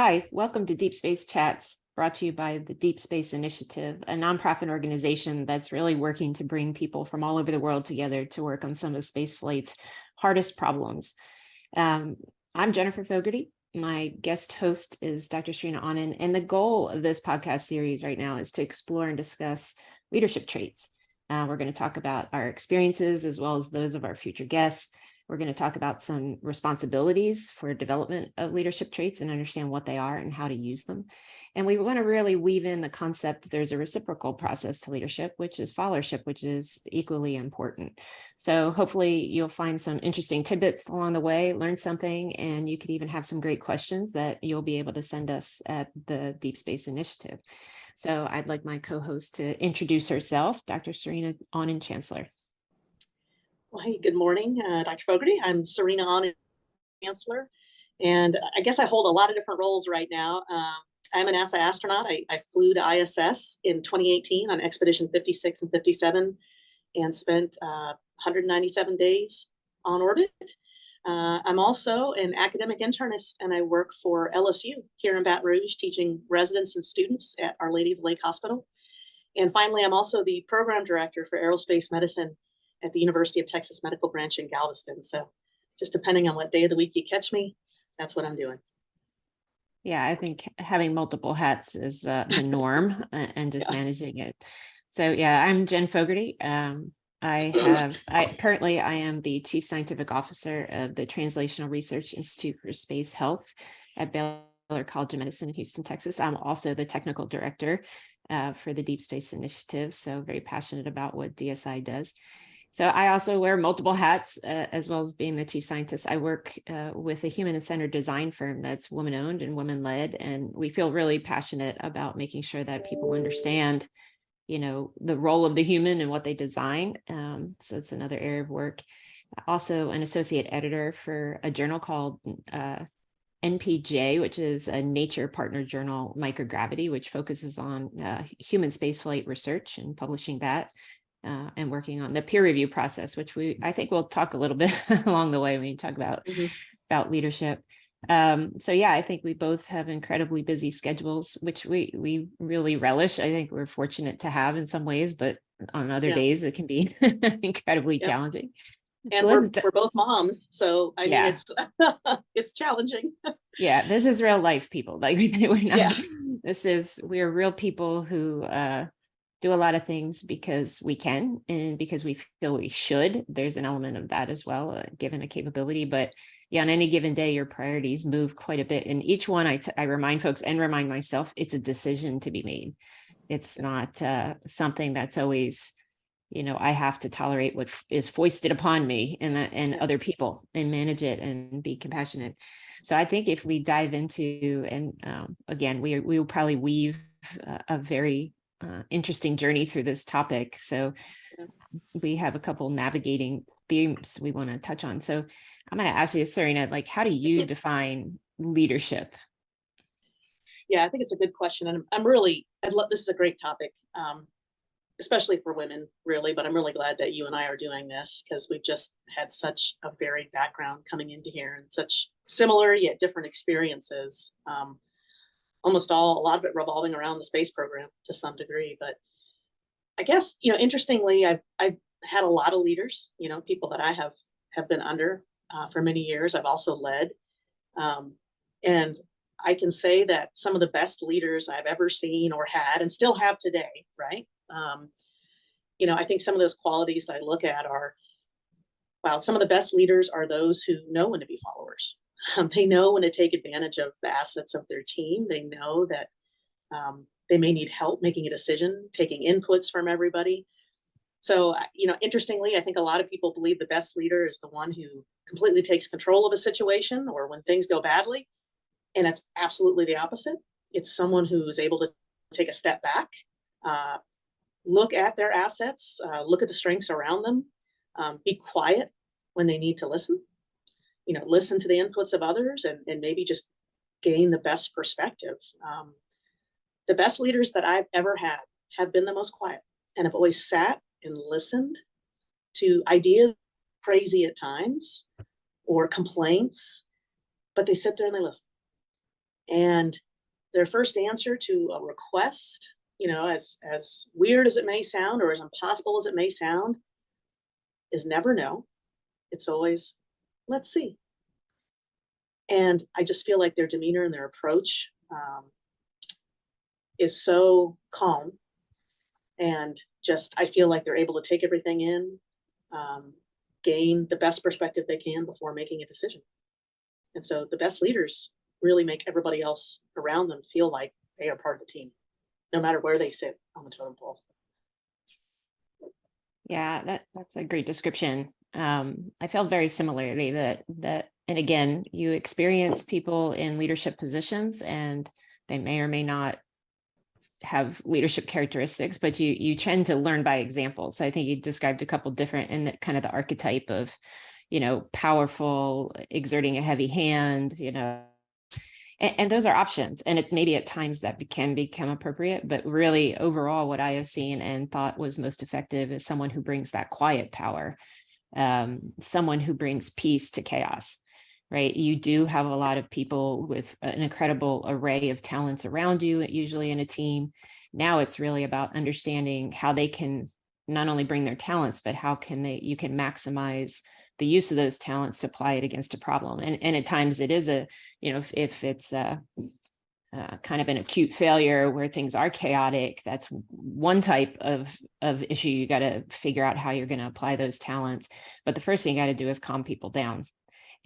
Hi, welcome to Deep Space Chats, brought to you by the Deep Space Initiative, a nonprofit organization that's really working to bring people from all over the world together to work on some of spaceflight's hardest problems. I'm Jennifer Fogarty. My guest host is Dr. Serena Anand, and the goal of this podcast series right now is to explore and discuss leadership traits. We're going to talk about our experiences as well as those of our future guests. We're going to talk about some responsibilities for development of leadership traits and understand what they are and how to use them. And we want to really weave in the concept that there's a reciprocal process to leadership, which is followership, which is equally important. So hopefully you'll find some interesting tidbits along the way, learn something, and you could even have some great questions that you'll be able to send us at the Deep Space Initiative. So I'd like my co-host to introduce herself, Dr. Serena Anand Chancellor. Well, hey, good morning, Dr. Fogarty. I'm Serena Anand, Chancellor, and I guess I hold a lot of different roles right now. I'm a NASA astronaut. I flew to ISS in 2018 on Expedition 56 and 57 and spent 197 days on orbit. I'm also an academic internist, and I work for LSU here in Baton Rouge, teaching residents and students at Our Lady of the Lake Hospital. And finally, I'm also the program director for aerospace medicine at the University of Texas Medical Branch in Galveston. So just depending on what day of the week you catch me, that's what I'm doing. Yeah, I think having multiple hats is the norm and just managing it. So yeah, I'm Jen Fogarty. Currently I am the Chief Scientific Officer of the Translational Research Institute for Space Health at Baylor College of Medicine in Houston, Texas. I'm also the technical director for the Deep Space Initiative, so very passionate about what DSI does. So I also wear multiple hats, as well as being the chief scientist. I work with a human-centered design firm that's woman-owned and woman-led, and we feel really passionate about making sure that people understand, the role of the human and what they design. So it's another area of work. Also an associate editor for a journal called NPJ, which is a nature partner journal, Microgravity, which focuses on human spaceflight research and publishing that. And working on the peer review process, which I think we'll talk a little bit along the way when you talk about leadership. So yeah, I think we both have incredibly busy schedules, which we really relish. I think we're fortunate to have in some ways, but on other days it can be incredibly challenging. And so we're both moms, so I mean it's challenging. Yeah, this is real life, people. Like we're not. We're real people who do a lot of things because we can and because we feel we should. There's an element of that as well, given a capability. But yeah, on any given day, your priorities move quite a bit. And each one, I remind folks and remind myself, it's a decision to be made. It's not something that's always, I have to tolerate what is foisted upon me and other people and manage it and be compassionate. So I think if we dive into, and again, we will probably weave a very interesting journey through this topic. So we have a couple navigating themes we want to touch on. So I'm going to ask you, Serena, like, how do you define leadership? Yeah, I think it's a good question. And this is a great topic, especially for women, really, but I'm really glad that you and I are doing this because we've just had such a varied background coming into here and such similar yet different experiences. A lot of it revolving around the space program to some degree. But I guess, interestingly, I've had a lot of leaders, people that I have been under for many years. I've also led. And I can say that some of the best leaders I've ever seen or had and still have today, right? I think some of those qualities that I look at some of the best leaders are those who know when to be followers. They know when to take advantage of the assets of their team. They know that they may need help making a decision, taking inputs from everybody. So, interestingly, I think a lot of people believe the best leader is the one who completely takes control of a situation or when things go badly. And it's absolutely the opposite. It's someone who's able to take a step back, look at their assets, look at the strengths around them, be quiet when they need to listen. Listen to the inputs of others and maybe just gain the best perspective. The best leaders that I've ever had have been the most quiet and have always sat and listened to ideas, crazy at times, or complaints, but they sit there and they listen. And their first answer to a request, as weird as it may sound or as impossible as it may sound, is never no. It's always, let's see. And I just feel like their demeanor and their approach is so calm, and just I feel like they're able to take everything in, um, gain the best perspective they can before making a decision. And so the best leaders really make everybody else around them feel like they are part of the team, no matter where they sit on the totem pole. Yeah, that's a great description. I felt very similarly that, and again, you experience people in leadership positions, and they may or may not have leadership characteristics, but you tend to learn by example. So I think you described a couple different, and kind of the archetype of, powerful, exerting a heavy hand, and those are options. And it maybe at times that can become appropriate, but really overall, what I have seen and thought was most effective is someone who brings that quiet power, someone who brings peace to chaos, right? You do have a lot of people with an incredible array of talents around you, usually in a team. Now it's really about understanding how they can not only bring their talents, but how you can maximize the use of those talents to apply it against a problem. And at times it is if it's kind of an acute failure where things are chaotic, that's one type of issue. You got to figure out how you're going to apply those talents. But the first thing you got to do is calm people down.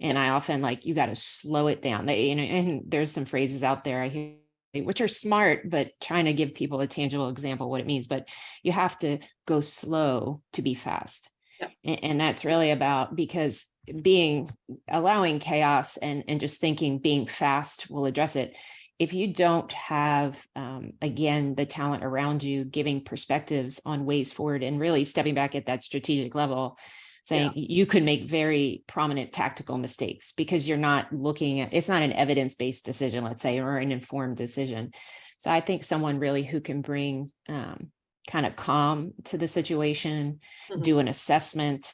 And I often you got to slow it down. And there's some phrases out there I hear, which are smart, but trying to give people a tangible example of what it means. But you have to go slow to be fast. And that's really about, because allowing chaos and just thinking being fast will address it. If you don't have, again, the talent around you giving perspectives on ways forward and really stepping back at that strategic level, saying you could make very prominent tactical mistakes because you're not looking at, it's not an evidence-based decision, let's say, or an informed decision. So I think someone really who can bring kind of calm to the situation, do an assessment,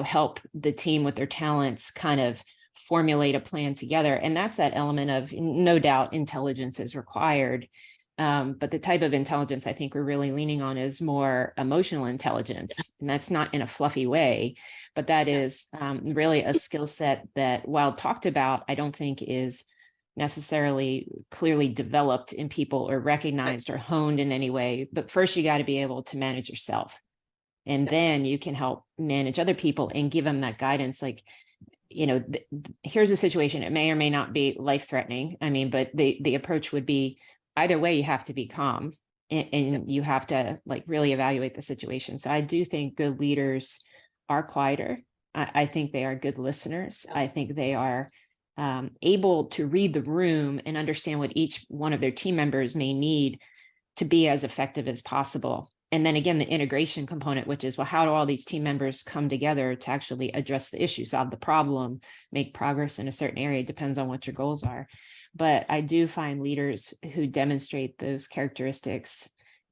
help the team with their talents, kind of formulate a plan together. And that's that element of, no doubt, intelligence is required. But the type of intelligence I think we're really leaning on is more emotional intelligence. And that's not in a fluffy way, but that is really a skill set that, while talked about, I don't think is necessarily clearly developed in people or recognized or honed in any way. But first, you got to be able to manage yourself. And then you can help manage other people and give them that guidance. Here's a situation. It may or may not be life-threatening. But the approach would be, either way, you have to be calm and you have to really evaluate the situation. So I do think good leaders are quieter. I think they are good listeners. I think they are able to read the room and understand what each one of their team members may need to be as effective as possible. And then again, the integration component, which is, well, how do all these team members come together to actually address the issue, solve the problem, make progress in a certain area? It depends on what your goals are. But I do find leaders who demonstrate those characteristics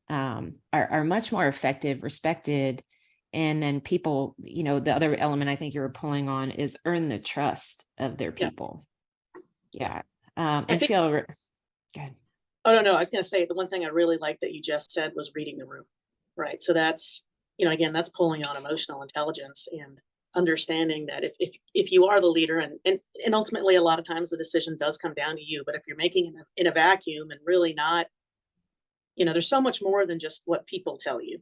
are much more effective, respected. And then people, the other element I think you were pulling on is earn the trust of their people. Yeah. And feel, go ahead. Oh, no, I was going to say, the one thing I really like that you just said was reading the room, right? So that's, again, that's pulling on emotional intelligence and understanding that if you are the leader, and ultimately a lot of times the decision does come down to you, but if you're making it in a vacuum and really not, there's so much more than just what people tell you.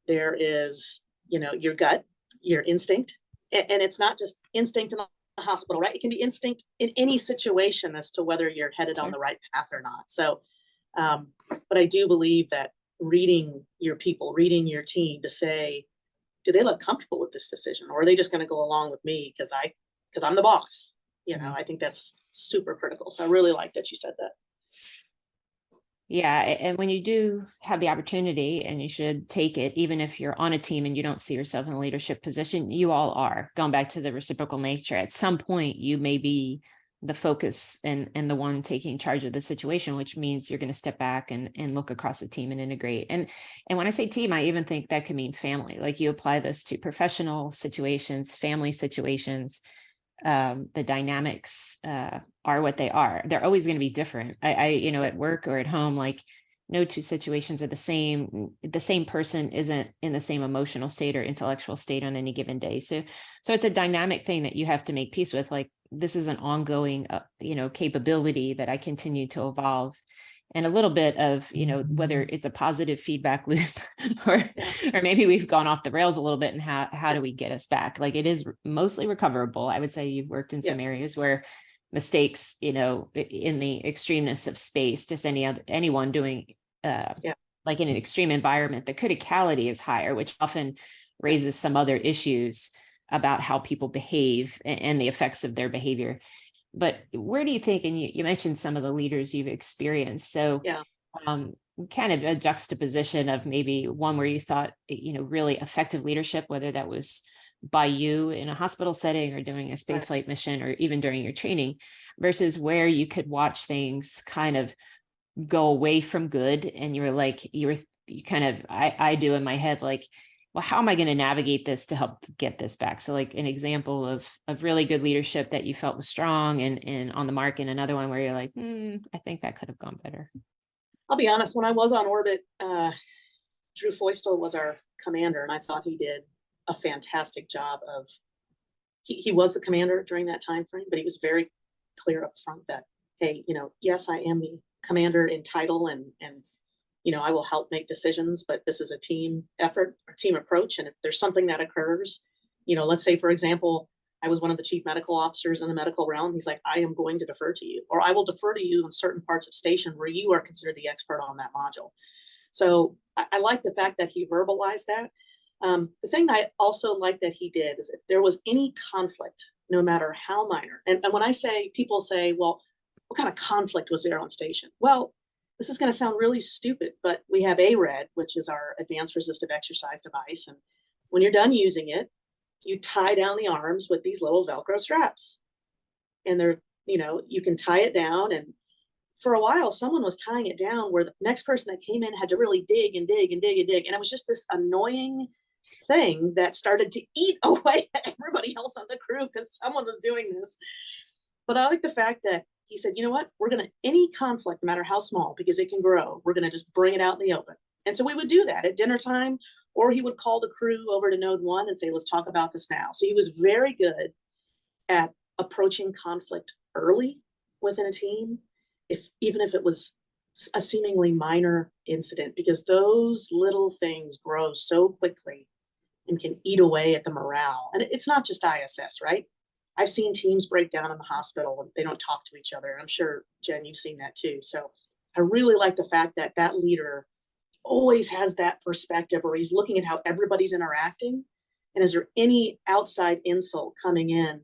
There is, your gut, your instinct, and it's not just instinct in a hospital, right? It can be instinct in any situation as to whether you're headed on the right path or not. So, but I do believe that reading your people, reading your team to say, do they look comfortable with this decision, or are they just going to go along with me because I'm the boss? I think that's super critical. So I really like that you said that. Yeah. And when you do have the opportunity, and you should take it, even if you're on a team and you don't see yourself in a leadership position, you all are. Going back to the reciprocal nature, at some point you may be the focus and the one taking charge of the situation, which means you're going to step back and look across the team and integrate. And when I say team, I even think that could mean family. You apply this to professional situations, family situations. the dynamics are what they are. They're always going to be different. At work or at home, like no two situations are the same. The same person isn't in the same emotional state or intellectual state on any given day. So it's a dynamic thing that you have to make peace with. Like this is an ongoing, capability that I continue to evolve. And a little bit of, whether it's a positive feedback loop or maybe we've gone off the rails a little bit, and how do we get us back? Like it is mostly recoverable. I would say you've worked in some areas where mistakes, in the extremeness of space, just anyone doing like in an extreme environment, the criticality is higher, which often raises some other issues about how people behave and the effects of their behavior. But where do you think, and you mentioned some of the leaders you've experienced, so kind of a juxtaposition of maybe one where you thought, really effective leadership, whether that was by you in a hospital setting or doing a spaceflight mission or even during your training, versus where you could watch things kind of go away from good and I do in my head, like, well, how am I going to navigate this to help get this back? So like an example of really good leadership that you felt was strong and on the mark, and another one where you're like, I think that could have gone better. I'll be honest, when I was on orbit, Drew Feustel was our commander, and I thought he did a fantastic job of, he was the commander during that time frame, but he was very clear up front that, hey, yes, I am the commander in title, and I will help make decisions, but this is a team effort or team approach. And if there's something that occurs, let's say, for example, I was one of the chief medical officers in the medical realm. He's like, I am going to defer to you, or I will defer to you in certain parts of station where you are considered the expert on that module. So I like the fact that he verbalized that. The thing I also like that he did is if there was any conflict, no matter how minor, and when I say, people say, well, what kind of conflict was there on station? Well, this is going to sound really stupid, but we have ARED, which is our advanced resistive exercise device. And when you're done using it, you tie down the arms with these little Velcro straps. And they're, you can tie it down. And for a while, someone was tying it down where the next person that came in had to really dig and dig and dig and dig. And it was just this annoying thing that started to eat away at everybody else on the crew because someone was doing this. But I like the fact that he said, you know what, we're going to, any conflict, no matter how small, because it can grow, we're going to just bring it out in the open. And so we would do that at dinner time, or he would call the crew over to Node 1 and say, let's talk about this now. So he was very good at approaching conflict early within a team, even if it was a seemingly minor incident, because those little things grow so quickly and can eat away at the morale. And it's not just ISS, right? I've seen teams break down in the hospital and they don't talk to each other. I'm sure, Jen, you've seen that too. So I really like the fact that that leader always has that perspective where he's looking at how everybody's interacting. And is there any outside insult coming in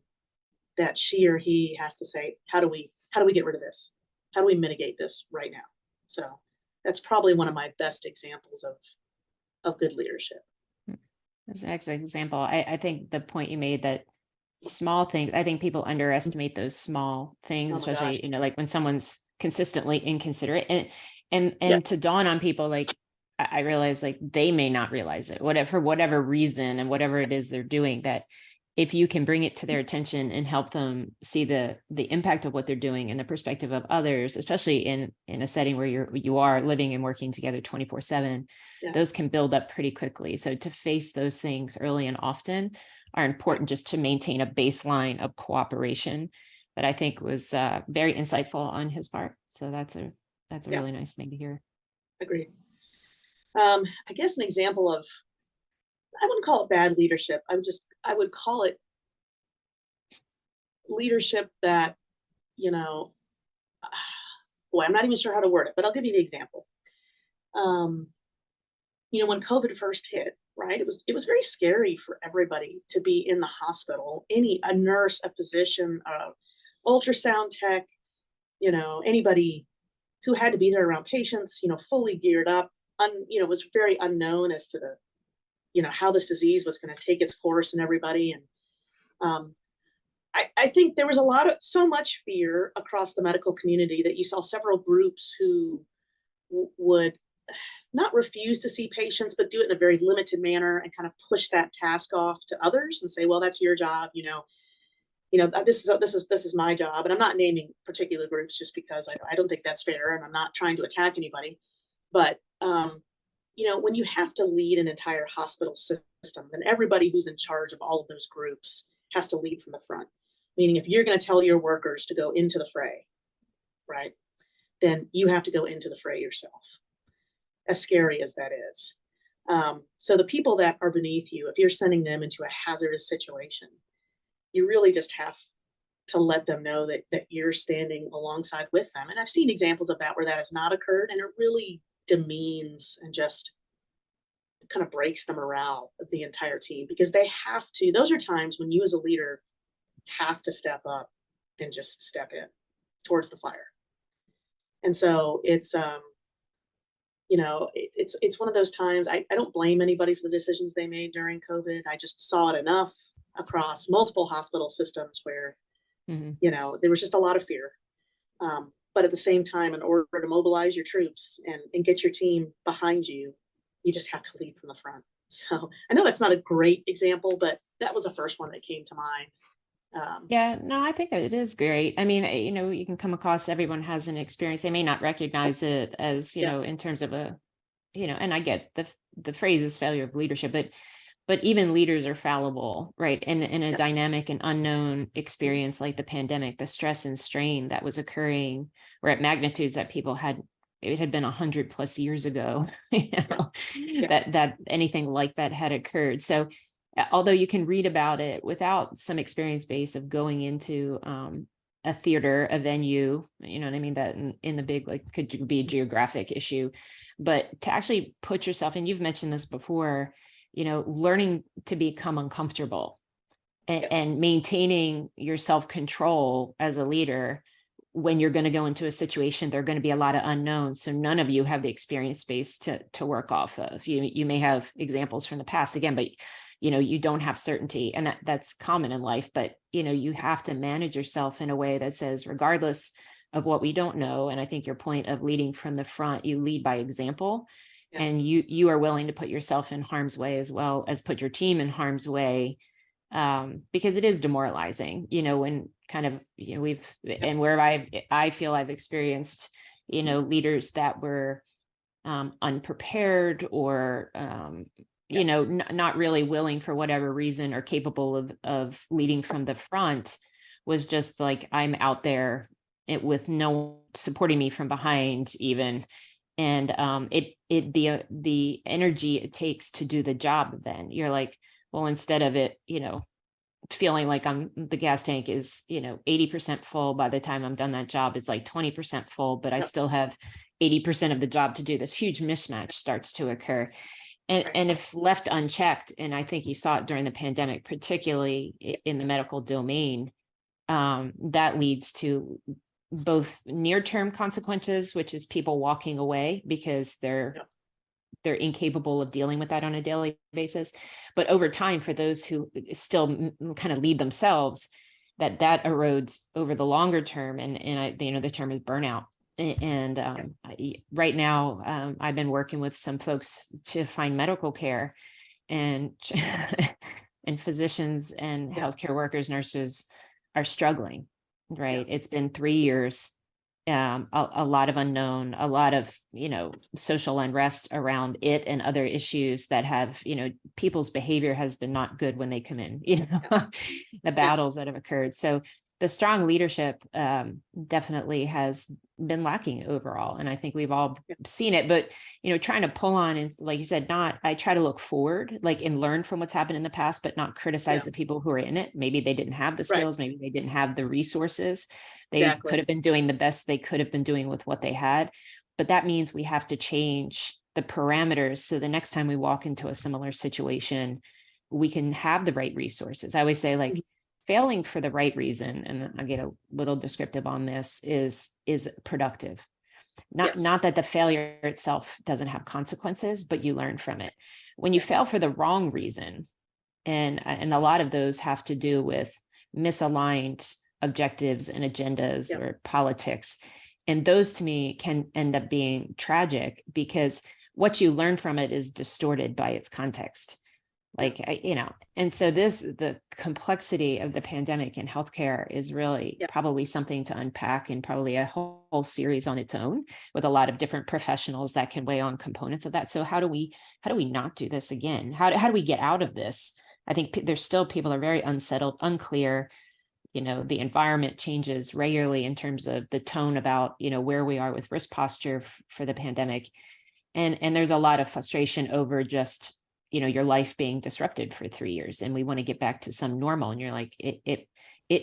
that she or he has to say, how do we get rid of this? How do we mitigate this right now? So that's probably one of my best examples of good leadership. That's an excellent example. I think the point you made that small things, I think people underestimate those small things, especially, like when someone's consistently inconsiderate, and to dawn on people, like I realize like they may not realize it, for whatever reason and whatever it is they're doing, that if you can bring it to their attention and help them see the impact of what they're doing and the perspective of others, especially in a setting where you are living and working together 24/7, those can build up pretty quickly. So to face those things early and often are important, just to maintain a baseline of cooperation, that I think was very insightful on his part. So that's a really nice thing to hear. Agreed. I guess an example of, I wouldn't call it bad leadership. I would call it leadership that, boy, I'm not even sure how to word it, but I'll give you the example. When COVID first hit, right, it was very scary for everybody to be in the hospital. A nurse, a physician, ultrasound tech, anybody who had to be there around patients, fully geared up. It was very unknown as to how this disease was going to take its course in everybody. And I think there was so much fear across the medical community that you saw several groups who would not refuse to see patients, but do it in a very limited manner and kind of push that task off to others and say, well, that's your job. this is my job, and I'm not naming particular groups just because I don't think that's fair, and I'm not trying to attack anybody. But when you have to lead an entire hospital system, then everybody who's in charge of all of those groups has to lead from the front. Meaning, if you're going to tell your workers to go into the fray, right, then you have to go into the fray yourself. As scary as that is. So the people that are beneath you, if you're sending them into a hazardous situation, you really just have to let them know that you're standing alongside with them. And I've seen examples of that where that has not occurred, and it really demeans and just kind of breaks the morale of the entire team, because they have to. Those are times when you as a leader have to step up and just step in towards the fire. And so it's it's one of those times. I don't blame anybody for the decisions they made during COVID. I just saw it enough across multiple hospital systems where Mhm. there was just a lot of fear. But at the same time, in order to mobilize your troops and get your team behind you, you just have to lead from the front. So I know that's not a great example, but that was the first one that came to mind. Yeah, no, I think that it is great. I mean, you can come across, everyone has an experience. They may not recognize it as, Yeah, in terms of and I get the phrase is failure of leadership, but even leaders are fallible, right? In a yeah, dynamic and unknown experience like the pandemic, the stress and strain that was occurring were at magnitudes that people had, it had been 100+ years ago, yeah, yeah, that anything like that had occurred. So although you can read about it without some experience base of going into a theater, a venue, you know what I mean, that in the big, like, could be a geographic issue, but to actually put yourself, and you've mentioned this before, learning to become uncomfortable yeah, and maintaining your self-control as a leader when you're going to go into a situation. There are going to be a lot of unknowns, so none of you have the experience base to work off of. You may have examples from the past again, but you don't have certainty, and that's common in life. But you have to manage yourself in a way that says, regardless of what we don't know, and I think your point of leading from the front, you lead by example, yeah, and you are willing to put yourself in harm's way as well as put your team in harm's way, because it is demoralizing, when kind of, we've, yeah, and where I feel I've experienced, leaders that were unprepared, or yeah, not really willing for whatever reason, or capable of leading from the front, was just like, I'm out there with no one supporting me from behind even. And the energy it takes to do the job, then you're like, well, instead of it, feeling like the gas tank is 80% full by the time I'm done, that job is like 20% full, but I yeah, still have 80% of the job to do. This huge mismatch starts to occur, and right, and if left unchecked, and I think you saw it during the pandemic, particularly in the medical domain, that leads to both near-term consequences, which is people walking away because yeah, they're incapable of dealing with that on a daily basis. But over time, for those who still kind of lead themselves, that erodes over the longer term, and the term is burnout. And yeah, right now, I've been working with some folks to find medical care, and and physicians and yeah, healthcare workers, nurses are struggling, yeah, right? It's been 3 years, a lot of unknown, a lot of, social unrest around it, and other issues that have, people's behavior has been not good when they come in, the yeah, battles that have occurred. So the strong leadership definitely has been lacking overall. And I think we've all yeah, seen it, but, trying to pull on, and like you said, I try to look forward, like, and learn from what's happened in the past, but not criticize yeah, the people who are in it. Maybe they didn't have the right, skills, maybe they didn't have the resources. They could exactly. have been doing the best they could have been doing with what they had. But that means we have to change the parameters, so the next time we walk into a similar situation, we can have the right resources. I always say, Mhm. like, failing for the right reason, and I get a little descriptive on this, is productive. Not Yes, not that the failure itself doesn't have consequences, but you learn from it. When you yeah, fail for the wrong reason, and a lot of those have to do with misaligned objectives and agendas yeah, or politics, and those to me can end up being tragic, because what you learn from it is distorted by its context, Like, and so the complexity of the pandemic in healthcare is really Yeah. probably something to unpack, and probably a whole series on its own, with a lot of different professionals that can weigh on components of that. So how do we not do this again? How do we get out of this? I think there's still people are very unsettled, unclear. The environment changes regularly in terms of the tone about, where we are with risk posture for the pandemic. And there's a lot of frustration over just, your life being disrupted for 3 years, and we want to get back to some normal. And you're like, it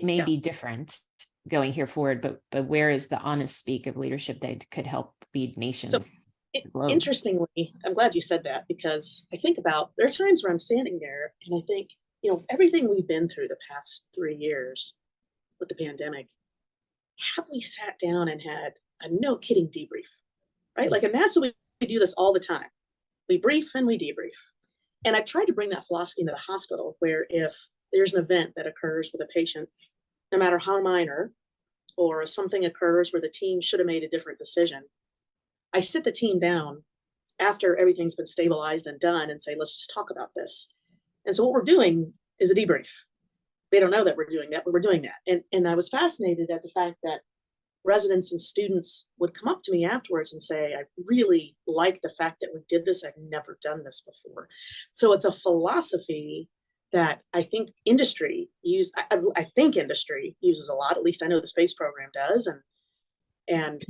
may Yeah. be different going here forward, but where is the honest speak of leadership that could help lead So nations, the globe? interestingly, I'm glad you said that, because I think about, there are times where I'm standing there and I think, with everything we've been through the past 3 years with the pandemic, have we sat down and had a no kidding debrief, right? Like at NASA, we do this all the time. We brief and we debrief. And I've tried to bring that philosophy into the hospital, where if there's an event that occurs with a patient, no matter how minor, or if something occurs where the team should have made a different decision, I sit the team down after everything's been stabilized and done and say, let's just talk about this. And so what we're doing is a debrief. They don't know that we're doing that, but we're doing that. And I was fascinated at the fact that residents and students would come up to me afterwards and say, I really like the fact that we did this. I've never done this before. So it's a philosophy that I think industry I think industry uses a lot. At least I know the space program does. And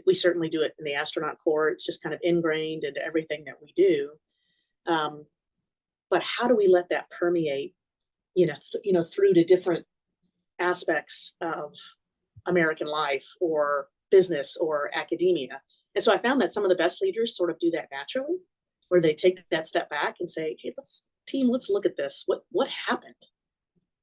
we certainly do it in the astronaut corps. It's just kind of ingrained into everything that we do. But how do we let that permeate, through to different aspects of American life or business or academia? And so I found that some of the best leaders sort of do that naturally, where they take that step back and say, hey, let's look at this. What happened?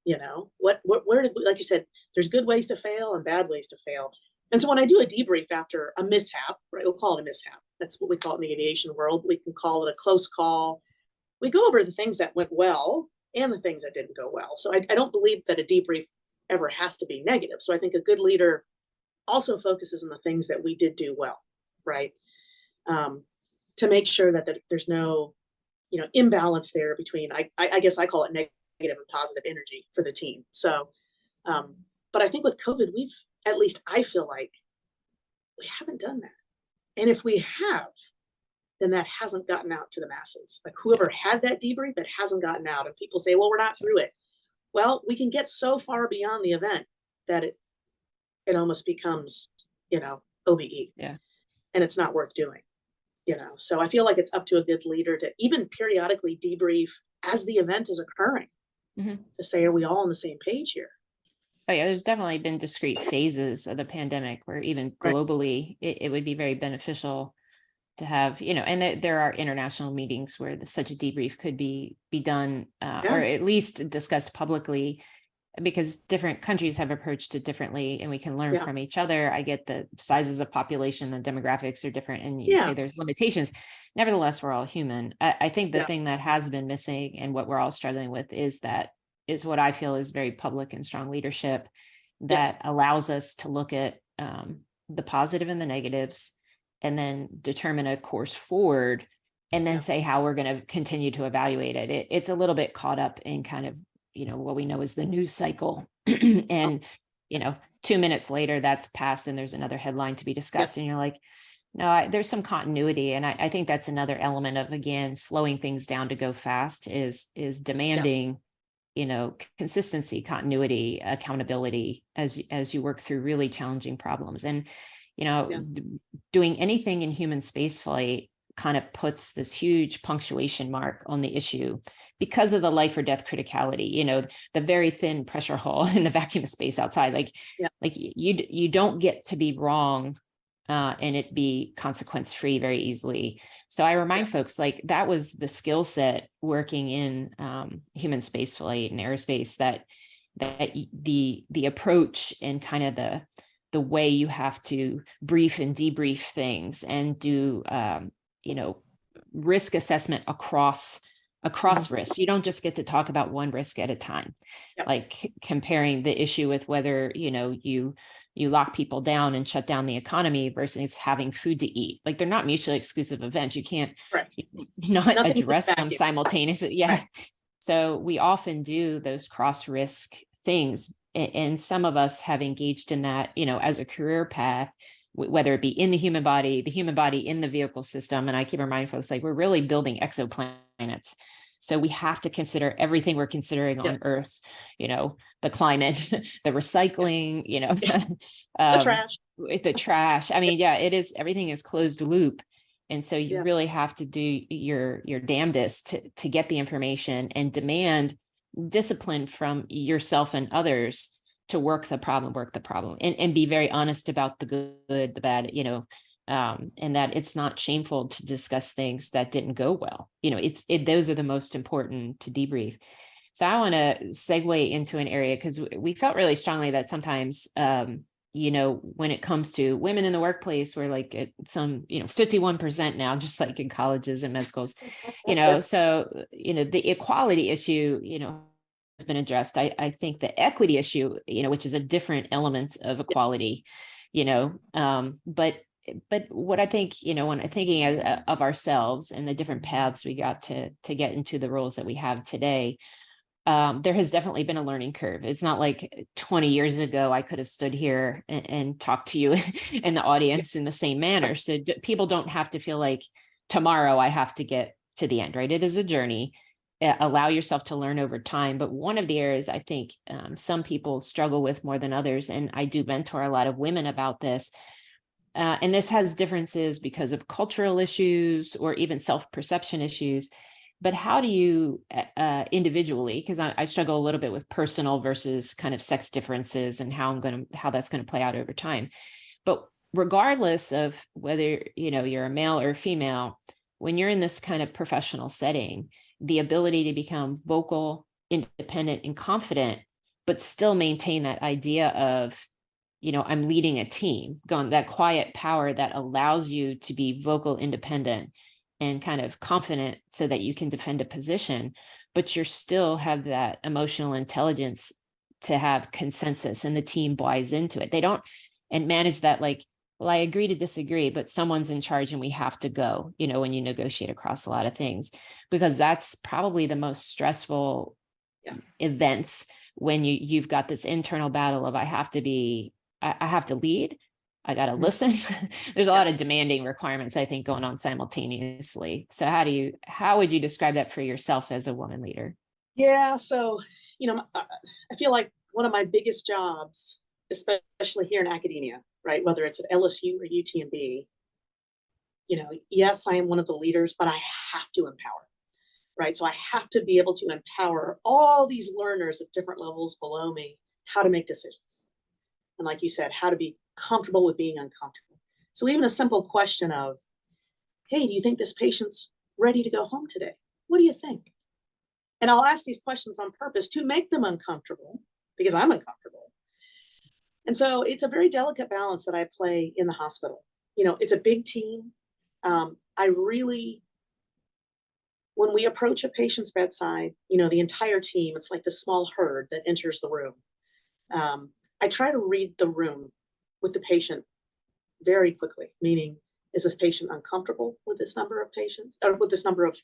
Where did we, like you said, there's good ways to fail and bad ways to fail. And so when I do a debrief after a mishap, right, we'll call it a mishap. That's what we call it in the aviation world. We can call it a close call. We go over the things that went well and the things that didn't go well. So I don't believe that a debrief ever has to be negative. So I think a good leader also focuses on the things that we did do well, right? To make sure that there's no, imbalance there between, I guess I call it negative and positive energy for the team. So, but I think with COVID, at least I feel like we haven't done that. And if we have, then that hasn't gotten out to the masses. Like whoever had that debrief, it hasn't gotten out. And people say, well, we're not through it. Well, we can get so far beyond the event that it almost becomes, OBE. Yeah. And it's not worth doing, So I feel like it's up to a good leader to even periodically debrief as the event is occurring, to say, are we all on the same page here? Oh yeah, there's definitely been discrete phases of the pandemic where even globally, it would be very beneficial to have, and there are international meetings where such a debrief could be done, or at least discussed publicly, because different countries have approached it differently, and we can learn from each other. I get the sizes of population, the demographics are different, and you say there's limitations. Nevertheless, we're all human. I think the thing that has been missing, and what we're all struggling with, is what I feel is very public and strong leadership that allows us to look at the positive and the negatives, and then determine a course forward, and then say how we're going to continue to evaluate it. It's a little bit caught up in kind of, what we know is the news cycle. And, 2 minutes later, that's passed and there's another headline to be discussed. And you're like, no, there's some continuity. And I think that's another element of, again, slowing things down to go fast is demanding, consistency, continuity, accountability as you work through really challenging problems. And, doing anything in human spaceflight kind of puts this huge punctuation mark on the issue because of the life or death criticality, the very thin pressure hull in the vacuum of space outside. Like you don't get to be wrong and it be consequence free very easily. So I remind folks, like, that was the skill set working in human spaceflight and aerospace, that the approach and kind of the way you have to brief and debrief things and do risk assessment across risks. You don't just get to talk about one risk at a time, like comparing the issue with whether you you lock people down and shut down the economy versus having food to eat. Like they're not mutually exclusive events. You can't Correct. not Nothing in a address them vacuum. simultaneously. Yeah. Right. So we often do those cross risk things. And some of us have engaged in that, as a career path, whether it be in the human body in the vehicle system. And I keep reminding folks, like, we're really building exoplanets. So we have to consider everything we're considering on Yes. Earth, the climate, the recycling, The trash. the trash. I mean, yeah, it is, everything is closed loop. And so you Yes. really have to do your damnedest to get the information and demand discipline from yourself and others to work the problem and be very honest about the good, the bad, and that it's not shameful to discuss things that didn't go well. Those are the most important to debrief. So I want to segue into an area because we felt really strongly that sometimes, when it comes to women in the workplace, we're like at some, 51% now, just like in colleges and med schools, so, the equality issue, has been addressed. I think the equity issue, which is a different element of equality, but what I think, when I'm thinking of ourselves and the different paths we got to get into the roles that we have today, there has definitely been a learning curve. It's not like 20 years ago, I could have stood here and talked to you in the audience in the same manner. So people don't have to feel like tomorrow I have to get to the end, right? It is a journey. Allow yourself to learn over time. But one of the areas I think some people struggle with more than others, and I do mentor a lot of women about this, and this has differences because of cultural issues or even self-perception issues. But how do you individually, because I struggle a little bit with personal versus kind of sex differences and how that's going to play out over time. But regardless of whether, you're a male or a female, when you're in this kind of professional setting, the ability to become vocal, independent, and confident, but still maintain that idea of, I'm leading a team, going that quiet power that allows you to be vocal, independent, and kind of confident so that you can defend a position, but you still have that emotional intelligence to have consensus and the team buys into it. They don't, and manage that like, well, I agree to disagree, but someone's in charge and we have to go, when you negotiate across a lot of things, because that's probably the most stressful events when you've got this internal battle of I have to lead, I got to listen. There's a lot of demanding requirements, I think, going on simultaneously. So how would you describe that for yourself as a woman leader? Yeah. So, I feel like one of my biggest jobs, especially here in academia, right, whether it's at LSU or UTMB, yes, I am one of the leaders, but I have to empower, right? So I have to be able to empower all these learners at different levels below me how to make decisions. And like you said, how to be comfortable with being uncomfortable. So even a simple question of, hey, do you think this patient's ready to go home today? What do you think? And I'll ask these questions on purpose to make them uncomfortable because I'm uncomfortable. And so it's a very delicate balance that I play in the hospital. It's a big team. When we approach a patient's bedside, the entire team, it's like the small herd that enters the room. I try to read the room with the patient very quickly, meaning, is this patient uncomfortable with this number of patients or with this number of,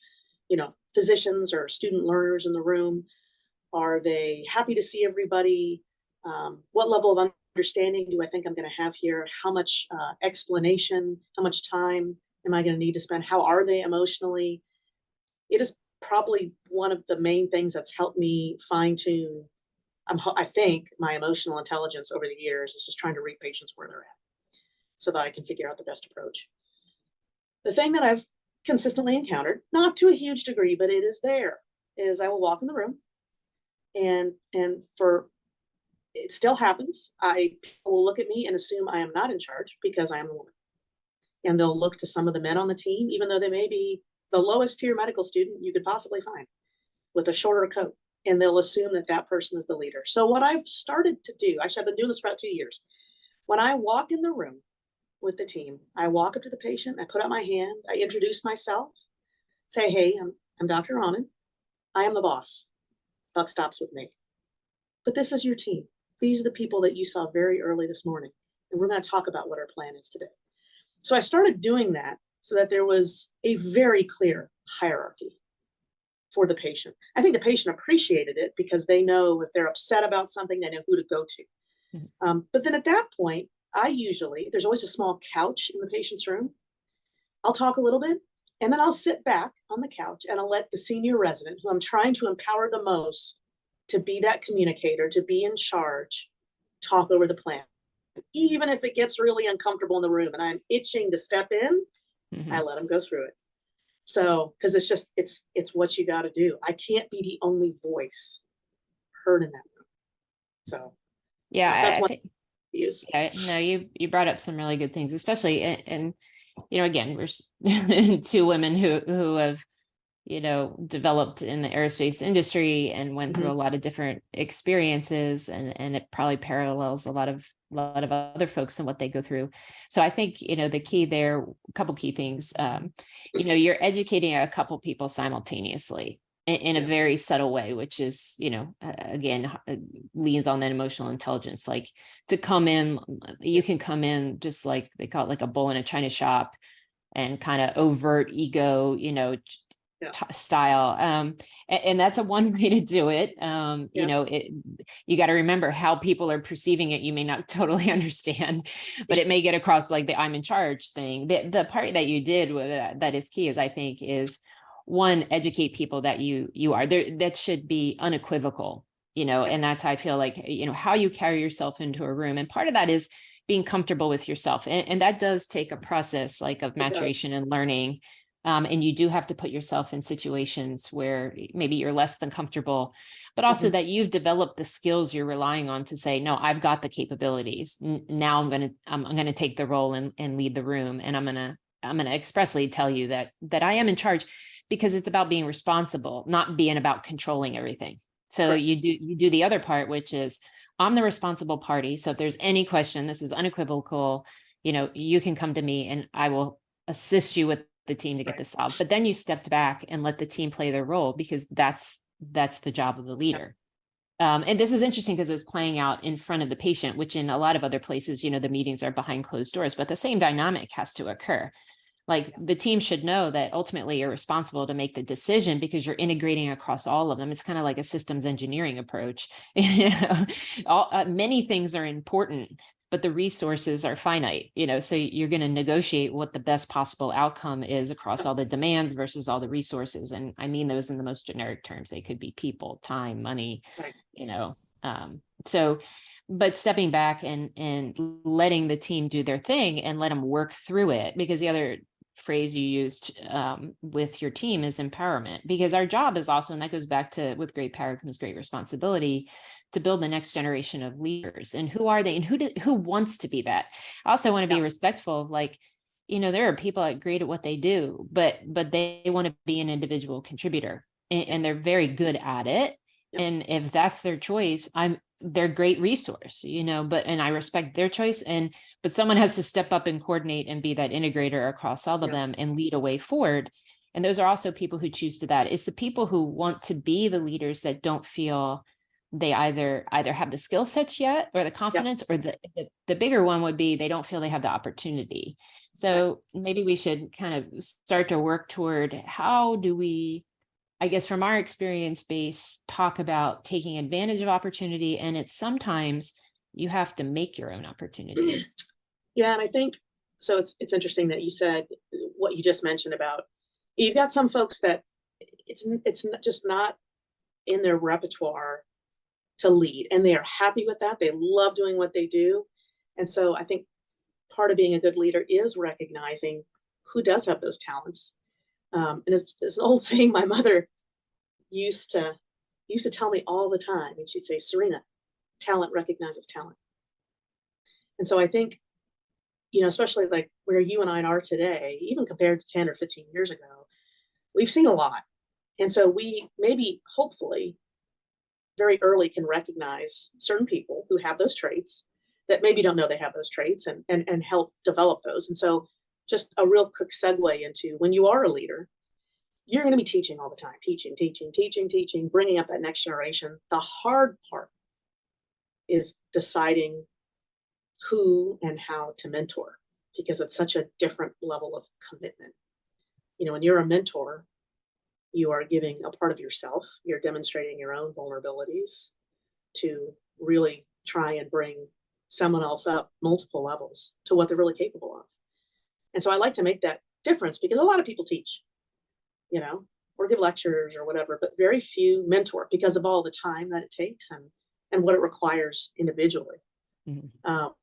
physicians or student learners in the room? Are they happy to see everybody? What level of understanding do I think I'm going to have here? How much explanation, how much time am I going to need to spend? How are they emotionally? It is probably one of the main things that's helped me fine tune, I think, my emotional intelligence over the years is just trying to read patients where they're at so that I can figure out the best approach. The thing that I've consistently encountered, not to a huge degree, but it is there, is I will walk in the room and it still happens. People will look at me and assume I am not in charge because I am the woman. And they'll look to some of the men on the team, even though they may be the lowest tier medical student you could possibly find with a shorter coat. And they'll assume that that person is the leader. So what I've started to do, actually, I've been doing this for about 2 years. When I walk in the room with the team, I walk up to the patient, I put out my hand, I introduce myself, say, hey, I'm Dr. Anand. I am the boss. Buck stops with me. But this is your team. These are the people that you saw very early this morning. and we're going to talk about what our plan is today. So I started doing that so that there was a very clear hierarchy for the patient. I think the patient appreciated it because they know if they're upset about something, they know who to go to. But then at that point, there's always a small couch in the patient's room. I'll talk a little bit, and then I'll sit back on the couch and I'll let the senior resident, who I'm trying to empower the most to be that communicator, to be in charge, talk over the plan. Even if it gets really uncomfortable in the room and I'm itching to step in, I let them go through it. So, because it's what you got to do. I can't be the only voice heard in that room. So, that's I one think, use. yeah, no, you brought up some really good things, especially, and again, two women who have, developed in the aerospace industry and went through a lot of different experiences, and it probably parallels a lot of other folks and what they go through. So I think, the key there, a couple key things, you're educating a couple people simultaneously in a very subtle way, which is, again, leans on that emotional intelligence. Like, to come in, you can come in just like they call it, like a bull in a china shop, and kind of overt ego, style. And that's a one way to do it. You got to remember how people are perceiving it. You may not totally understand, but it may get across like the I'm in charge thing. The part that you did with that is key, I think, is one, educate people that you are there. That should be unequivocal, and that's how I feel like, how you carry yourself into a room. And part of that is being comfortable with yourself. And that does take a process like of maturation and learning. And you do have to put yourself in situations where maybe you're less than comfortable, but also that you've developed the skills you're relying on to say, no, I've got the capabilities. Now I'm going to take the role and lead the room. And I'm going to expressly tell you that I am in charge, because it's about being responsible, not being about controlling everything. So you do the other part, which is I'm the responsible party. So if there's any question, this is unequivocal, you can come to me and I will assist you with the team to get this solved. But then you stepped back and let the team play their role, because that's the job of the leader. And this is interesting because it's playing out in front of the patient, which in a lot of other places, the meetings are behind closed doors, but the same dynamic has to occur. Like, the team should know that ultimately you're responsible to make the decision, because you're integrating across all of them. It's kind of like a systems engineering approach. Many things are important, but the resources are finite, so you're going to negotiate what the best possible outcome is across all the demands versus all the resources. And I mean those in the most generic terms. They could be people, time, money, so, but stepping back and letting the team do their thing and let them work through it, because the other phrase you used with your team is empowerment, because our job is also, and that goes back to with great power comes great responsibility, to build the next generation of leaders. And who are they, and who wants to be that? I also want to be respectful of, like, there are people that are great at what they do, but they want to be an individual contributor, and they're very good at it. And if that's their choice, they're a great resource, and I respect their choice. But someone has to step up and coordinate and be that integrator across all of them and lead a way forward. And those are also people who choose to that. It's the people who want to be the leaders that don't feel they either have the skill sets yet, or the confidence, or the bigger one would be they don't feel they have the opportunity. So maybe we should kind of start to work toward, how do we, I guess from our experience base, talk about taking advantage of opportunity. And it's sometimes you have to make your own opportunity. Yeah. And I think, so it's interesting that you said what you just mentioned about, you've got some folks that it's just not in their repertoire to lead, and they are happy with that. They love doing what they do. And so I think part of being a good leader is recognizing who does have those talents. And it's an old saying my mother used to tell me all the time, and she'd say, Serena, talent recognizes talent. And so I think, especially like where you and I are today, even compared to 10 or 15 years ago, we've seen a lot. And so we maybe, hopefully, very early can recognize certain people who have those traits that maybe don't know they have those traits, and help develop those. And so just a real quick segue into, when you are a leader, you're going to be teaching all the time, teaching, bringing up that next generation. The hard part is deciding who and how to mentor, because it's such a different level of commitment. When you're a mentor, you are giving a part of yourself, you're demonstrating your own vulnerabilities to really try and bring someone else up multiple levels to what they're really capable of. And so I like to make that difference, because a lot of people teach, or give lectures or whatever, but very few mentor, because of all the time that it takes and what it requires individually. Mhm.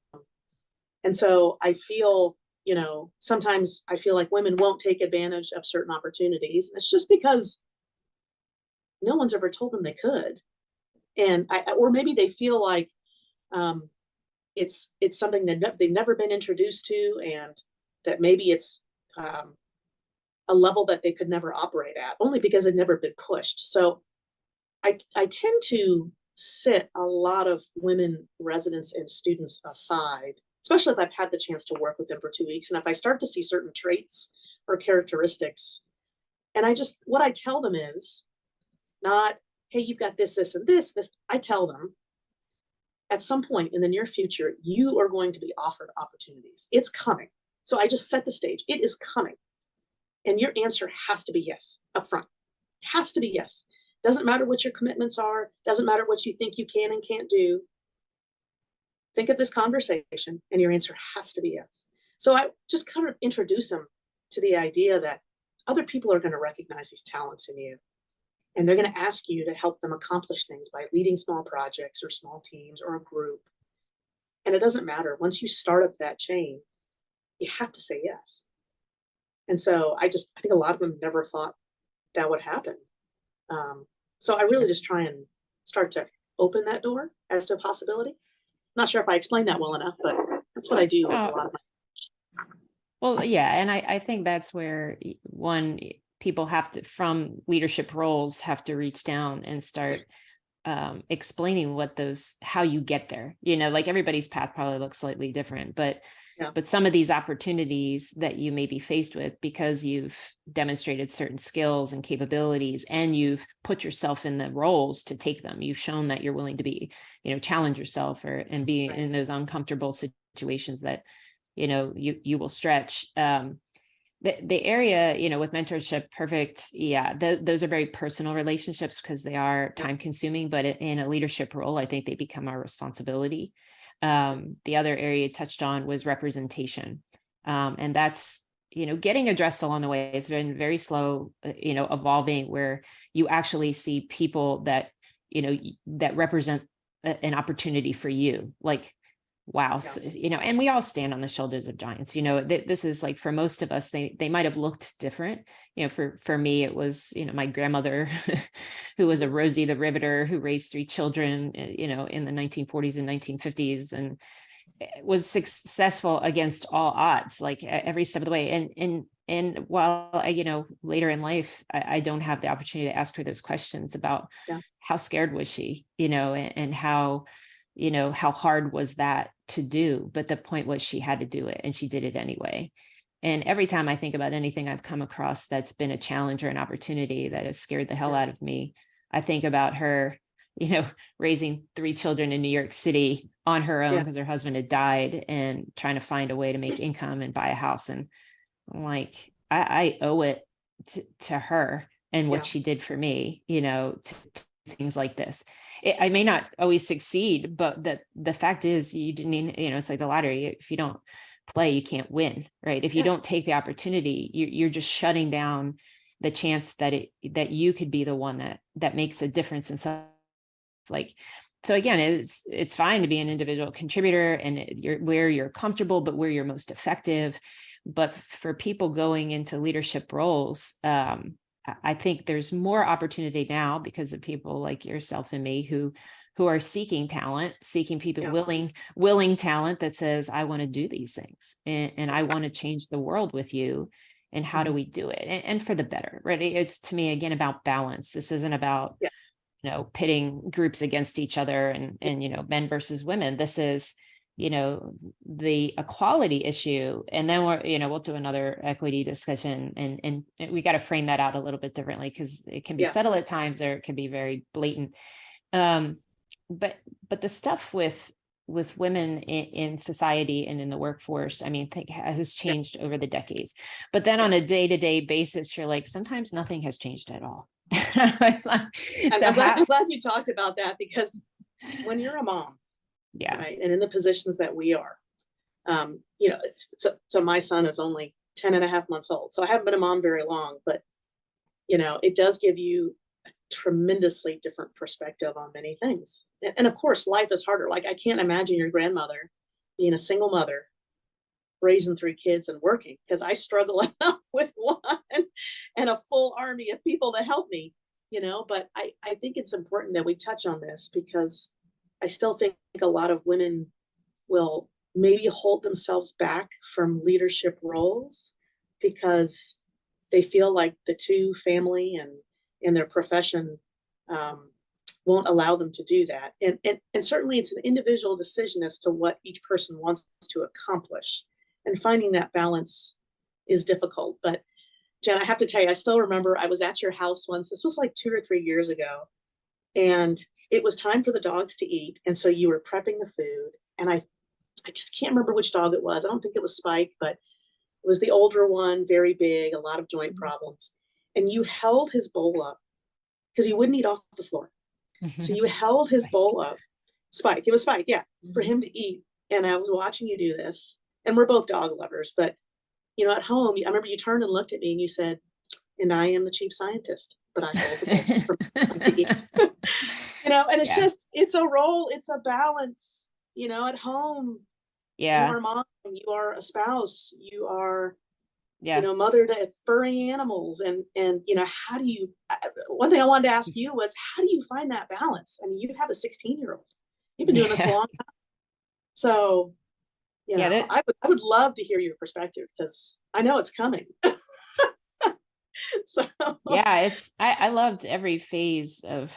And so I feel, sometimes I feel like women won't take advantage of certain opportunities. It's just because no one's ever told them they could. And or maybe they feel like um, it's something that they've never been introduced to, and that maybe it's a level that they could never operate at, only because they've never been pushed. So I tend to sit a lot of women residents and students aside, especially if I've had the chance to work with them for 2 weeks. And if I start to see certain traits or characteristics, and what I tell them is not, hey, you've got this, and this. I tell them, at some point in the near future, you are going to be offered opportunities. It's coming. So I just set the stage. It is coming. And your answer has to be yes up front. Has to be yes. Doesn't matter what your commitments are. Doesn't matter what you think you can and can't do. Think of this conversation, and your answer has to be yes. So I just kind of introduce them to the idea that other people are going to recognize these talents in you. And they're going to ask you to help them accomplish things by leading small projects or small teams or a group. And it doesn't matter. Once you start up that chain, you have to say yes. And so I think a lot of them never thought that would happen. So I really just try and start to open that door as to a possibility. Not sure if I explained that well enough, but that's what I do with a lot of my. Well, yeah. And I think that's where people have to, from leadership roles, have to reach down and start explaining how you get there. Like everybody's path probably looks slightly different, but Yeah. some of these opportunities that you may be faced with because you've demonstrated certain skills and capabilities, and you've put yourself in the roles to take them. You've shown that you're willing to be, challenge yourself and be Right. in those uncomfortable situations that, you will stretch. The area, with mentorship, perfect. Yeah, those are very personal relationships because they are Yeah. time consuming, but in a leadership role, I think they become our responsibility. The other area you touched on was representation. And that's, getting addressed along the way. It's been very slow, evolving, where you actually see people that, that represent an opportunity for you. Like, wow. Yeah. So, and we all stand on the shoulders of giants. This is like, for most of us, they might have looked different. For me, it was, my grandmother who was a Rosie the Riveter, who raised 3 children, in the 1940s and 1950s, and was successful against all odds, like every step of the way. And while I, later in life, I don't have the opportunity to ask her those questions about Yeah. how scared was she, and how, how hard was that to do? But the point was, she had to do it, and she did it anyway. And every time I think about anything I've come across that's been a challenge or an opportunity that has scared the hell out of me, I think about her, raising 3 children in New York City on her own Yeah. because her husband had died, and trying to find a way to make income and buy a house. And I'm like, I owe it to her and what Yeah. she did for me, to things like this. I may not always succeed, but the fact is, you didn't, it's like the lottery. If you don't play, you can't win, right? If you Yeah. don't take the opportunity, you're just shutting down the chance that you could be the one that makes a difference in some, like. So again, it's fine to be an individual contributor, and you're where you're comfortable, but where you're most effective. But for people going into leadership roles, I think there's more opportunity now because of people like yourself and me who are seeking talent, seeking people, Yeah. willing talent that says, I want to do these things, and I want to change the world with you. And how do Mhm. we do it? And for the better, right? It's, to me, again, about balance. This isn't about, Yeah. pitting groups against each other and, Yeah. men versus women. This is, the equality issue. And then we'll do another equity discussion, and we got to frame that out a little bit differently, because it can be Yeah. subtle at times, or it can be very blatant. Um, but the stuff with with women in society and in the workforce, I mean, has changed over the decades. But then on a day-to-day basis, you're like, sometimes nothing has changed at all. It's like, so I'm glad you talked about that, because when you're a mom, yeah, right, and in the positions that we are, so my son is only 10 and a half months old. So I haven't been a mom very long, but, it does give you a tremendously different perspective on many things. And of course, life is harder. Like, I can't imagine your grandmother being a single mother, raising 3 kids and working, because I struggle enough with one and a full army of people to help me, but I think it's important that we touch on this, because I still think a lot of women will maybe hold themselves back from leadership roles because they feel like the two, family and their profession, won't allow them to do that. And certainly it's an individual decision as to what each person wants to accomplish. And finding that balance is difficult. But Jen, I have to tell you, I still remember I was at your house once. This was like 2 or 3 years ago. And it was time for the dogs to eat. And so you were prepping the food. And I just can't remember which dog it was. I don't think it was Spike, but it was the older one, very big, a lot of joint problems. And you held his bowl up because he wouldn't eat off the floor. So you held his bowl up. Spike, it was Spike, yeah, for him to eat. And I was watching you do this. And we're both dog lovers, but at home, I remember you turned and looked at me and you said, "And I am the chief scientist, but I hold the bowl for him to eat." And it's just, it's a role, it's a balance. At home, you are mom, you are a spouse, you are, mother to furry animals. And how do you, one thing I wanted to ask you was, how do you find that balance? I mean, you have a 16-year-old, you've been doing this a long time. So, I would love to hear your perspective, because I know it's coming. So I loved every phase of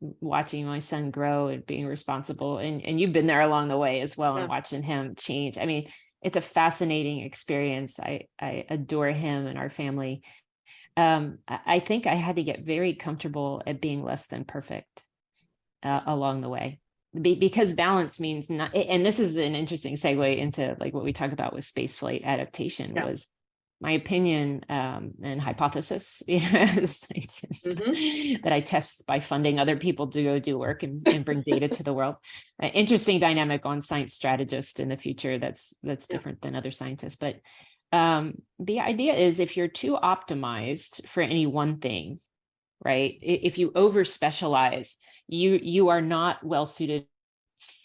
watching my son grow and being responsible, and you've been there along the way as well, and watching him change. I mean, it's a fascinating experience. I adore him and our family. I think I had to get very comfortable at being less than perfect along the way, because balance means not, and this is an interesting segue into like what we talk about with spaceflight adaptation, was my opinion and hypothesis, as a scientist, that I test by funding other people to go do work and bring data to the world. Interesting dynamic on science strategist in the future that's different than other scientists. But the idea is, if you're too optimized for any one thing, right? If you over specialize, you are not well suited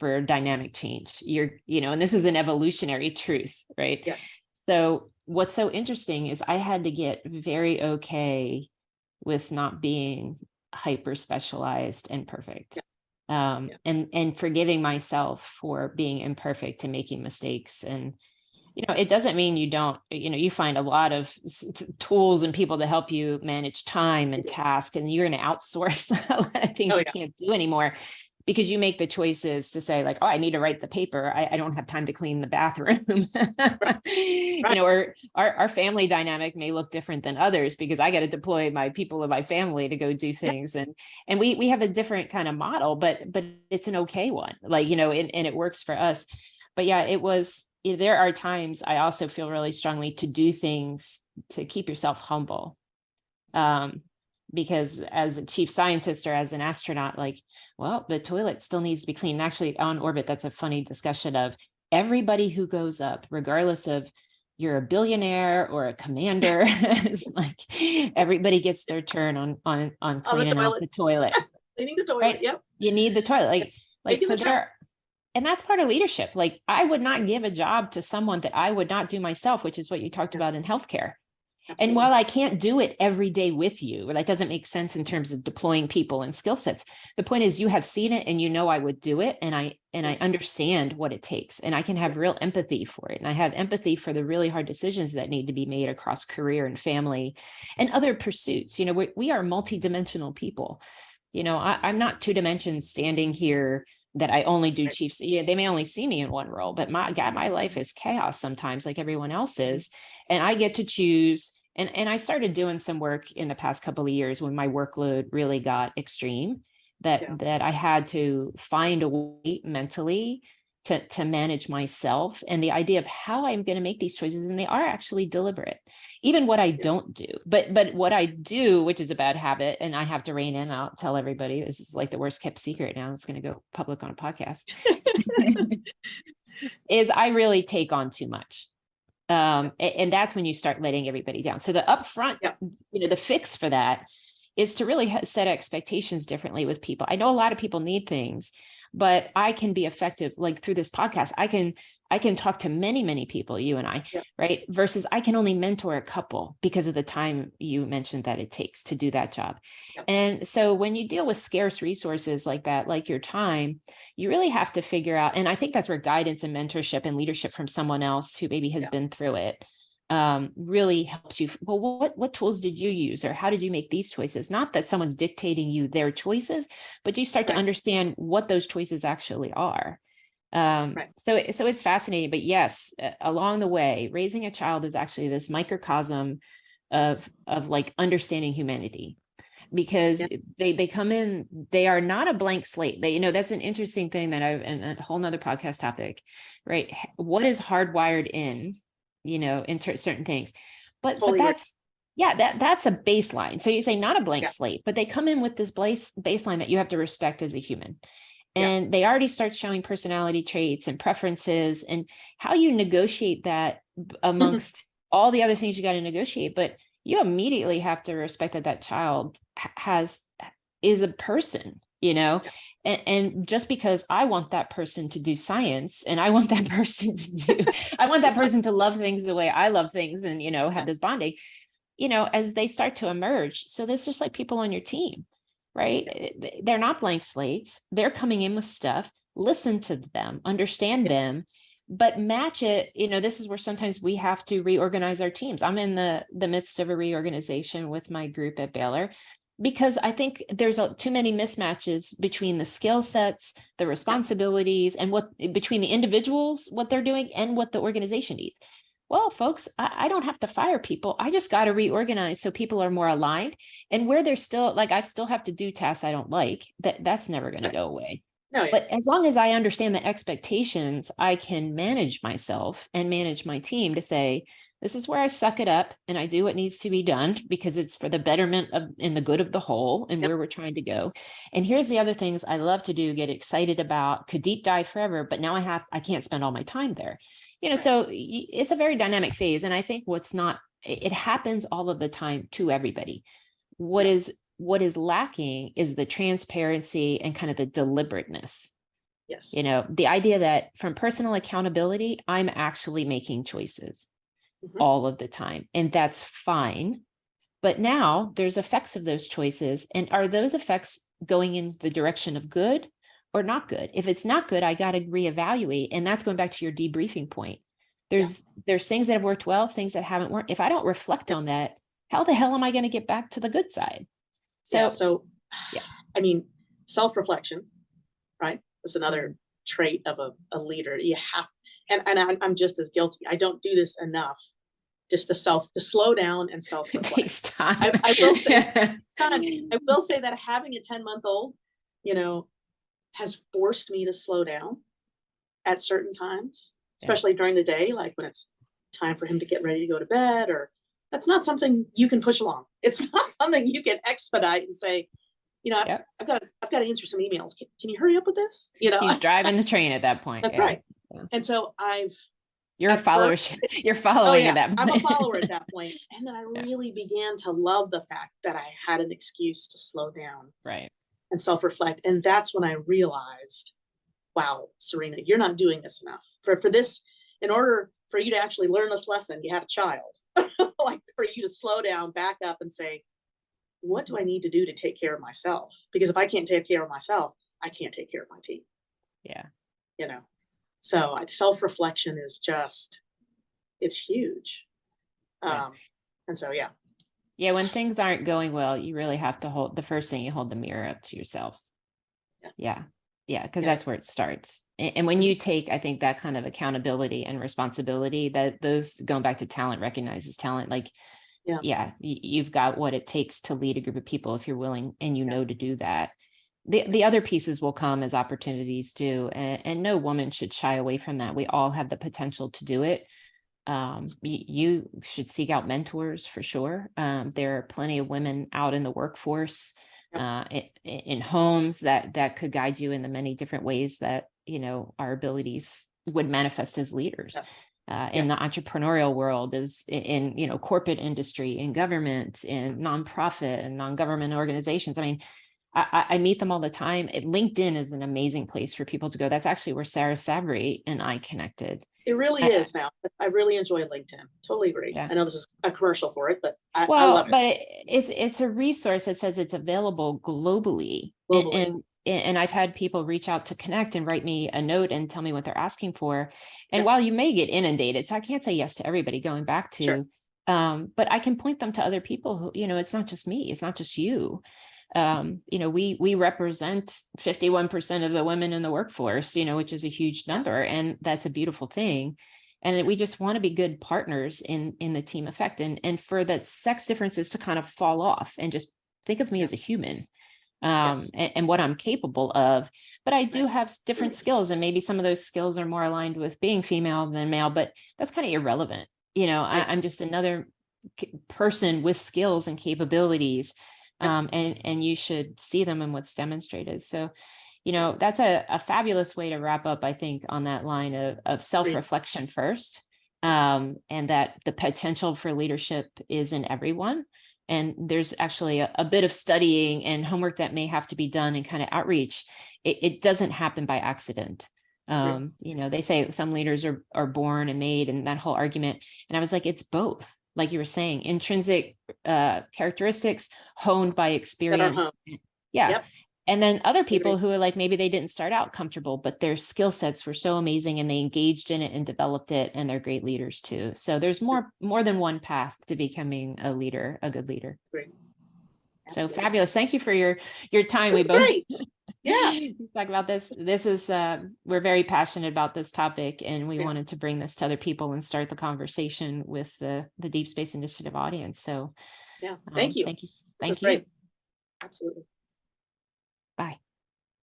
for dynamic change. And this is an evolutionary truth, right? Yes. So what's so interesting is I had to get very okay with not being hyper specialized and perfect. And forgiving myself for being imperfect and making mistakes. And it doesn't mean you don't, you find a lot of tools and people to help you manage time and task, and you're going to outsource a lot of things you can't do anymore, because you make the choices to say like, oh, I need to write the paper. I don't have time to clean the bathroom. Right. Or our family dynamic may look different than others, because I got to deploy my people in my family to go do things. And we have a different kind of model, but it's an okay one, like, and it works for us. But there are times I also feel really strongly to do things to keep yourself humble. Because as a chief scientist or as an astronaut, like, well, the toilet still needs to be clean. Actually, on orbit, that's a funny discussion of everybody who goes up, regardless of you're a billionaire or a commander, is like everybody gets their turn on cleaning out the toilet. Cleaning the toilet, right? Yep. You need the toilet. Like so there. And that's part of leadership. Like, I would not give a job to someone that I would not do myself, which is what you talked about in healthcare. Absolutely. And while I can't do it every day with you, that doesn't make sense in terms of deploying people and skill sets. The point is, you have seen it and I would do it, and I understand what it takes, and I can have real empathy for it. And I have empathy for the really hard decisions that need to be made across career and family and other pursuits. We are multidimensional people. I'm not 2 dimensions standing here that I only do chiefs. They may only see me in one role, but my life is chaos sometimes, like everyone else's. And I get to choose. And I started doing some work in the past couple of years when my workload really got extreme, that I had to find a way mentally to manage myself, and the idea of how I'm going to make these choices, and they are actually deliberate. Even what I don't do, but what I do, which is a bad habit, and I have to rein in. I'll tell everybody, this is like the worst kept secret now. It's going to go public on a podcast. Is I really take on too much. And that's when you start letting everybody down. So the upfront, the fix for that is to really set expectations differently with people. I know a lot of people need things, but I can be effective, like through this podcast. I can talk to many people, you and I, right? Versus I can only mentor a couple because of the time you mentioned that it takes to do that job. And so when you deal with scarce resources like that, like your time, you really have to figure out, and I think that's where guidance and mentorship and leadership from someone else who maybe has been through it really helps you. Well, what tools did you use, or how did you make these choices? Not that someone's dictating you their choices, but you start to understand what those choices actually are. So it's fascinating, but yes, along the way, raising a child is actually this microcosm of like understanding humanity, because they come in, they are not a blank slate. They, that's an interesting thing that and a whole nother podcast topic, right? What is hardwired in, in certain things, but that's, that's a baseline. So you say not a blank slate, but they come in with this baseline that you have to respect as a human. And they already start showing personality traits and preferences, and how you negotiate that amongst all the other things you got to negotiate. But you immediately have to respect that child is a person, and just because I want that person to do science, and I want that person I want that person to love things the way I love things, and, have this bonding, as they start to emerge. So there's just like people on your team, right? They're not blank slates. They're coming in with stuff. Listen to them, understand them, but match it. This is where sometimes we have to reorganize our teams. I'm in the midst of a reorganization with my group at Baylor, because I think there's too many mismatches between the skill sets, the responsibilities, and between the individuals, what they're doing, and what the organization needs. Well, folks, I don't have to fire people. I just got to reorganize so people are more aligned. And where they're still, like, I still have to do tasks I don't like, that's never going to go away. No, but as long as I understand the expectations, I can manage myself and manage my team to say, this is where I suck it up and I do what needs to be done because it's for the betterment of and the good of the whole and where we're trying to go. And here's the other things I love to do, get excited about, could deep dive forever, but now I can't spend all my time there. So it's a very dynamic phase. And I think it happens all of the time to everybody. What is lacking is the transparency and kind of the deliberateness. Yes. The idea that from personal accountability, I'm actually making choices all of the time, and that's fine. But now there's effects of those choices. And are those effects going in the direction of good or not good? If it's not good, I got to reevaluate. And that's going back to your debriefing point. There's things that have worked well, things that haven't worked. If I don't reflect on that, how the hell am I going to get back to the good side? I mean, self-reflection, right? That's another trait of a leader. You have, and I'm just as guilty. I don't do this enough. Just to slow down and self-reflect. It takes time. I will say that having a 10-month-old, has forced me to slow down at certain times, especially during the day, like when it's time for him to get ready to go to bed, or that's not something you can push along. It's not something you can expedite and say, I've got to answer some emails. Can you hurry up with this? He's driving the train at that point. That's right. And so you're following at that point. I'm a follower at that point. And then I really began to love the fact that I had an excuse to slow down. Right. And self-reflect. And that's when I realized, wow, Serena, you're not doing this enough. For this, in order for you to actually learn this lesson, you had a child. Like, for you to slow down, back up and say, what do I need to do to take care of myself? Because if I can't take care of myself, I can't take care of my team. Yeah. So self-reflection is it's huge. And so, Yeah, when things aren't going well, you really have to hold the mirror up to yourself. Yeah, because that's where it starts. And when you take, I think, that kind of accountability and responsibility, that those, going back to talent, recognizes talent, like, you've got what it takes to lead a group of people if you're willing and to do that. the other pieces will come as opportunities do, and no woman should shy away from that. We all have the potential to do it. You should seek out mentors for sure. There are plenty of women out in the workforce, in homes that could guide you in the many different ways that, our abilities would manifest as leaders. In the entrepreneurial world, is in, corporate industry, in government, in nonprofit and non-government organizations. I mean, I meet them all the time. LinkedIn is an amazing place for people to go. That's actually where Sarah Sabri and I connected. It really is now. I really enjoy LinkedIn. Totally agree. Yeah. I know this is a commercial for it, but I Well, love it. but it's a resource that says it's available globally. And I've had people reach out to connect and write me a note and tell me what they're asking for. And while you may get inundated, so I can't say yes to everybody going back to, Sure. But I can point them to other people who, it's not just me, it's not just you. We represent 51% of the women in the workforce, which is a huge number, and that's a beautiful thing. And we just want to be good partners in the team effect, and for that sex differences to kind of fall off and just think of me as a human, and what I'm capable of. But I do have different skills, and maybe some of those skills are more aligned with being female than male, but that's kind of irrelevant. I'm just another person with skills and capabilities. And you should see them in what's demonstrated. So, that's a fabulous way to wrap up, I think, on that line of self-reflection first, and that the potential for leadership is in everyone. And there's actually a bit of studying and homework that may have to be done and kind of outreach. It doesn't happen by accident. They say some leaders are born and made, and that whole argument. And I was like, it's both. Like you were saying, intrinsic characteristics honed by experience. And then other people who are like, maybe they didn't start out comfortable, but their skill sets were so amazing and they engaged in it and developed it, and they're great leaders too. So there's more than one path to becoming a leader, a good leader. Great. So fabulous. Thank you for your time. We both talk about this. This is we're very passionate about this topic, and we wanted to bring this to other people and start the conversation with the Deep Space Initiative audience. So thank you. Thank you. Absolutely. Bye.